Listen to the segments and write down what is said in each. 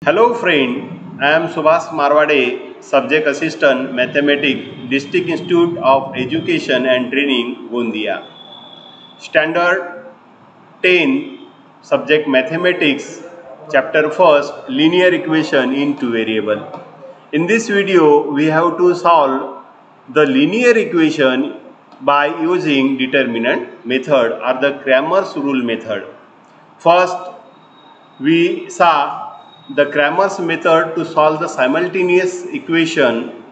Hello friend, I am Subhas Marwade, Subject Assistant Mathematics, District Institute of Education and Training, Gondia. Standard 10, Subject Mathematics, Chapter 1st, Linear Equation in Two Variable. In this video, we have to solve the linear equation by using determinant method or the Cramer's rule method. First, we saw the Cramer's method to solve the simultaneous equation.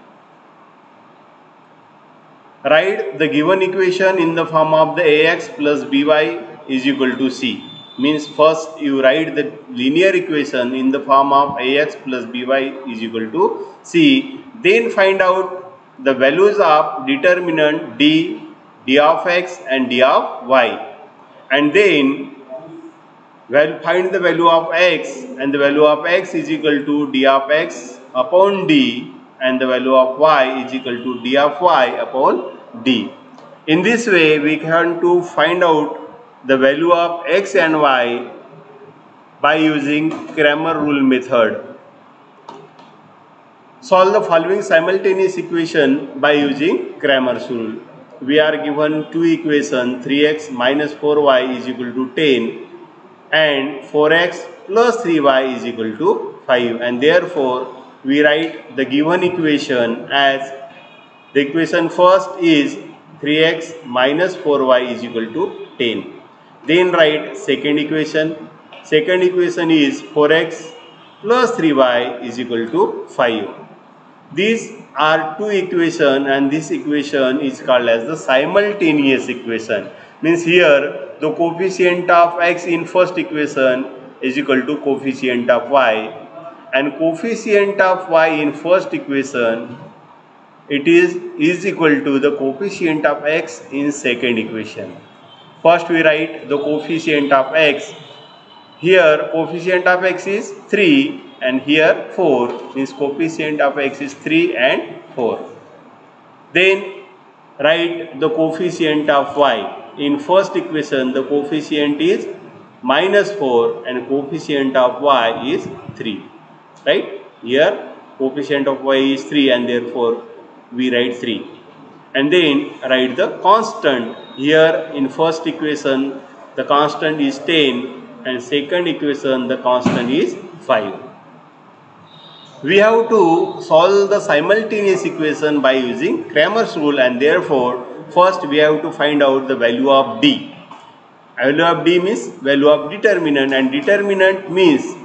Write the given equation in the form of the ax plus by is equal to c. Means first you write the linear equation in the form of ax plus by is equal to c. Then find out the values of determinant d of x and d of y. And then find the value of x, and the value of x is equal to d of x upon d, and the value of y is equal to d of y upon d. In this way, we can to find out the value of x and y by using Cramer rule method. Solve the following simultaneous equation by using Cramer's rule. We are given two equations, 3x minus 4y is equal to 10 and 4x plus 3y is equal to 5, and therefore we write the given equation as the equation first is 3x minus 4y is equal to 10. Then write second equation. Second equation is 4x plus 3y is equal to 5. These are two equations, and this equation is called as the simultaneous equation. Means here the coefficient of x in first equation is equal to coefficient of y, and coefficient of y in first equation it is equal to the coefficient of x in second equation. First we write the coefficient of x. Here coefficient of x is 3 and here 4, means coefficient of x is 3 and 4. Then write the coefficient of y. In first equation the coefficient is minus 4 and coefficient of y is 3. Right? Here coefficient of y is 3 and therefore we write 3. And then write the constant. Here in first equation the constant is 10 and second equation the constant is 5. We have to solve the simultaneous equation by using Cramer's rule, and therefore first we have to find out the value of d. Value of d means value of determinant, and determinant means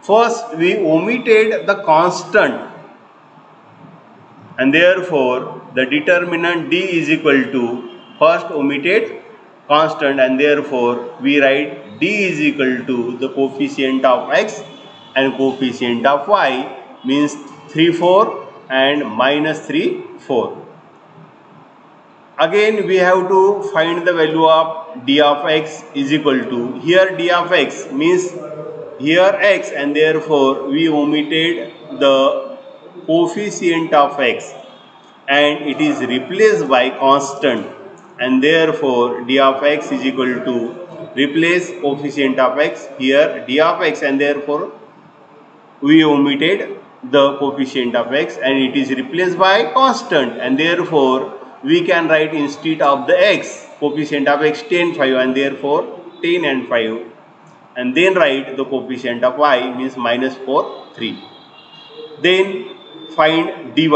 first we omitted the constant, and therefore the determinant d is equal to first omitted constant, and therefore we write d is equal to the coefficient of x and coefficient of y, means 3 4 and minus 3 4. Again we have to find the value of d of x is equal to, here d of x means here x, and therefore we omitted the coefficient of x and it is replaced by constant, and therefore d of x is equal to replace coefficient of x, here d of x, and therefore we omitted the coefficient of x and it is replaced by constant, and therefore we can write instead of the x coefficient of x 10 5, and therefore 10 and 5, and then write the coefficient of y means minus 4 3. Then find dy.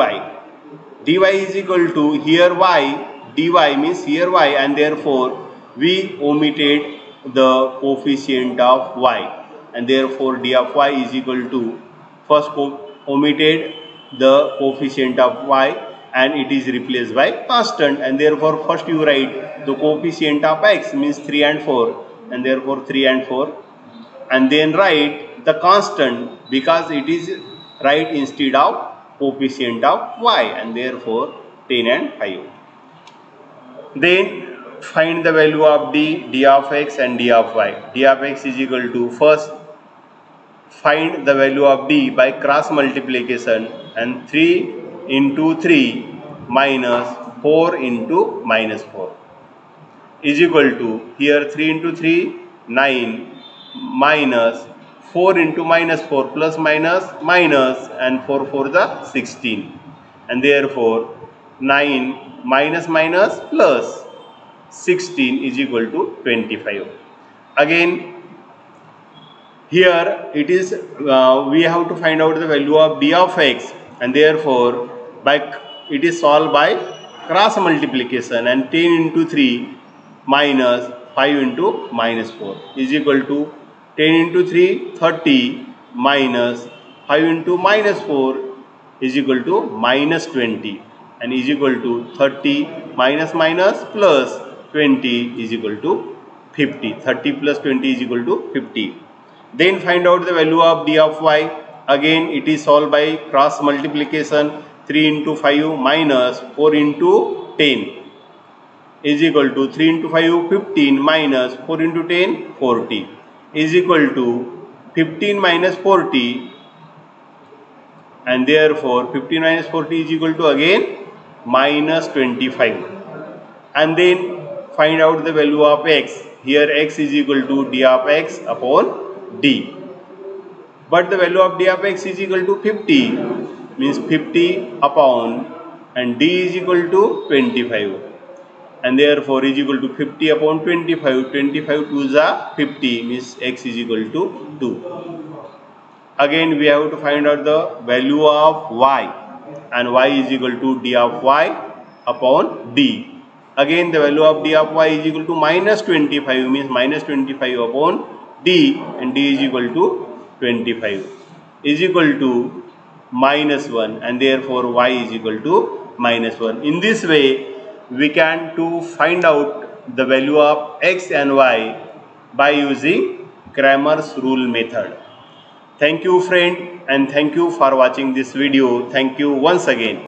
Dy is equal to, here y, dy means here y, and therefore we omitted the coefficient of y, and therefore d of y is equal to, first omitted the coefficient of y and it is replaced by constant, and therefore first you write the coefficient of x means 3 and 4, and therefore 3 and 4, and then write the constant because it is right instead of coefficient of y, and therefore 10 and 5. Then find the value of d of x and d of y. D of x is equal to, first find the value of d by cross multiplication, and 3 into 3 minus 4 into minus 4 is equal to, here 3 into 3 9 minus 4 into minus 4 plus minus minus, and 4 4 the 16, and therefore 9 minus minus plus 16 is equal to 25. Again here it is we have to find out the value of d of x, and therefore it is solved by cross multiplication, and 10 into 3 minus 5 into minus 4 is equal to 10 into 3 30 minus 5 into minus 4 is equal to minus 20, and is equal to 30 minus minus plus 20 is equal to 50. 30 plus 20 is equal to 50. Then find out the value of d of y. Again it is solved by cross multiplication. 3 into 5 minus 4 into 10 is equal to 3 into 5 15 minus 4 into 10 40 is equal to 15 minus 40, and therefore 15 minus 40 is equal to again minus 25. And then find out the value of x. Here x is equal to d of x upon d, but the value of d of x is equal to 50, means 50 upon, and d is equal to 25, and therefore is equal to 50 upon 25. 25 2s are 50, means x is equal to 2. Again we have to find out the value of y, and y is equal to d of y upon d. Again the value of d of y is equal to minus 25, means minus 25 upon d, and d is equal to 25 is equal to minus 1, and therefore y is equal to minus 1. In this way we can to find out the value of x and y by using Cramer's rule method. Thank you friend, and thank you for watching this video. Thank you once again.